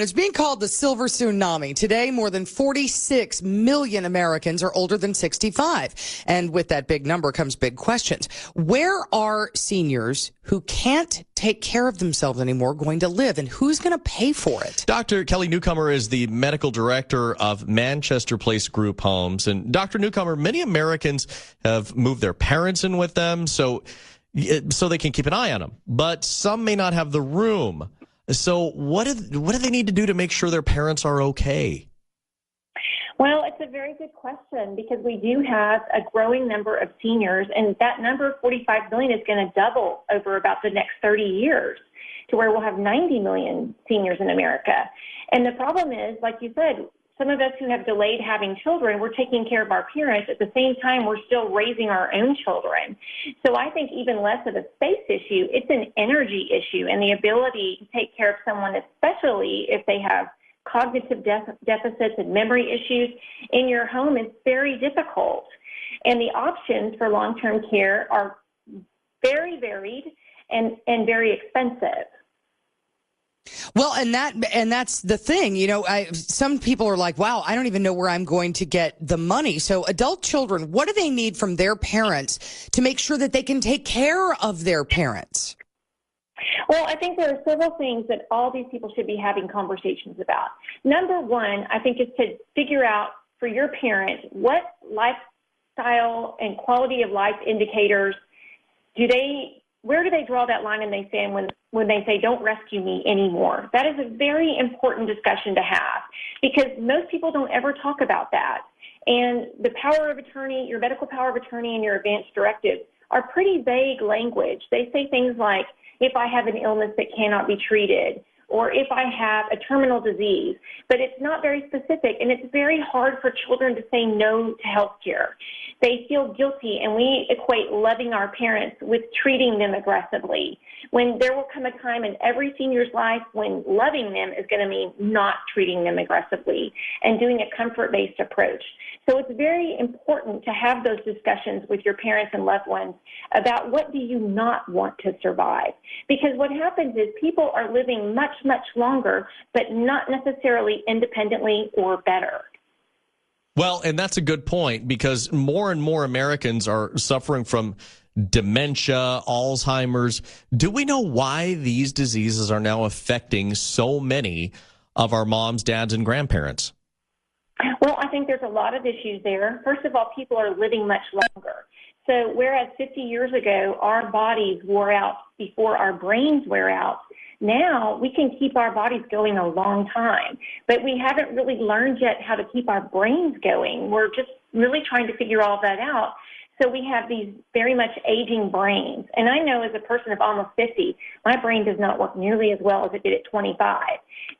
It's being called the silver tsunami. Today, more than 46 million Americans are older than 65. And with that big number comes big questions. Where are seniors who can't take care of themselves anymore going to live, and who's going to pay for it? Dr. Kelley Newcomer is the medical director of Manchester Place Group Homes. And Dr. Newcomer, many Americans have moved their parents in with them so they can keep an eye on them. But some may not have the room. So what do they need to do to make sure their parents are okay? Well, it's a very good question because we do have a growing number of seniors, and that number of 45 million is going to double over about the next 30 years to where we'll have 90 million seniors in America. And the problem is, like you said, some of us who have delayed having children, we're taking care of our parents. At the same time, we're still raising our own children. So I think even less of a space issue, it's an energy issue, and the ability to take care of someone, especially if they have cognitive deficits and memory issues in your home, is very difficult. And the options for long-term care are very varied and very expensive. Well, and that's the thing. You know, some people are like, wow, I don't even know where I'm going to get the money. So adult children, what do they need from their parents to make sure that they can take care of their parents? Well, I think there are several things that all these people should be having conversations about. Number one, I think, is to figure out for your parent what lifestyle and quality of life indicators where do they draw that line and they say when they say, don't rescue me anymore? That is a very important discussion to have because most people don't ever talk about that. And the power of attorney, your medical power of attorney and your advance directives are pretty vague language. They say things like, if I have an illness that cannot be treated, or if I have a terminal disease, but it's not very specific, and it's very hard for children to say no to health care. They feel guilty, and we equate loving our parents with treating them aggressively, when there will come a time in every senior's life when loving them is going to mean not treating them aggressively and doing a comfort-based approach. So it's very important to have those discussions with your parents and loved ones about what do you not want to survive. Because what happens is people are living much, much longer, but not necessarily independently or better. Well, and that's a good point because more and more Americans are suffering from dementia, Alzheimer's. Do we know why these diseases are now affecting so many of our moms, dads, and grandparents? Well, I think there's a lot of issues there. First of all, people are living much longer. So whereas 50 years ago, our bodies wore out before our brains wear out, now we can keep our bodies going a long time. But we haven't really learned yet how to keep our brains going. We're just really trying to figure all that out. So we have these very much aging brains. And I know as a person of almost 50, my brain does not work nearly as well as it did at 25.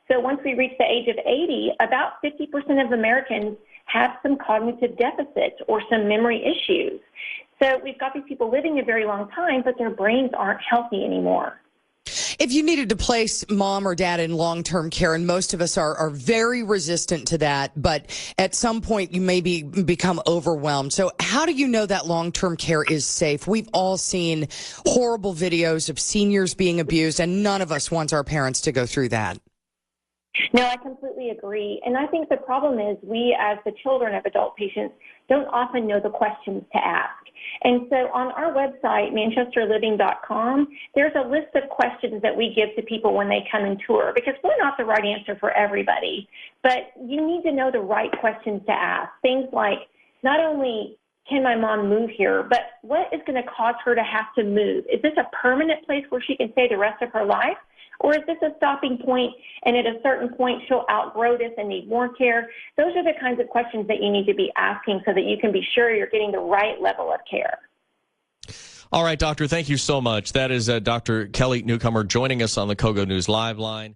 So once we reach the age of 80, about 50% of Americans have some cognitive deficits or some memory issues. So we've got these people living a very long time, but their brains aren't healthy anymore. If you needed to place mom or dad in long-term care, and most of us are very resistant to that, but at some point you maybe become overwhelmed. So how do you know that long-term care is safe? We've all seen horrible videos of seniors being abused, and none of us wants our parents to go through that. No, I completely agree. And I think the problem is we, as the children of adult patients, don't often know the questions to ask. And so on our website, manchesterliving.com, there's a list of questions that we give to people when they come and tour, because we're not the right answer for everybody, but you need to know the right questions to ask. Things like, not only can my mom move here, but what is going to cause her to have to move? Is this a permanent place where she can stay the rest of her life? Or is this a stopping point, and at a certain point she'll outgrow this and need more care? Those are the kinds of questions that you need to be asking so that you can be sure you're getting the right level of care. All right, doctor, thank you so much. That is Dr. Kelley Newcomer joining us on the KOGO News Live line.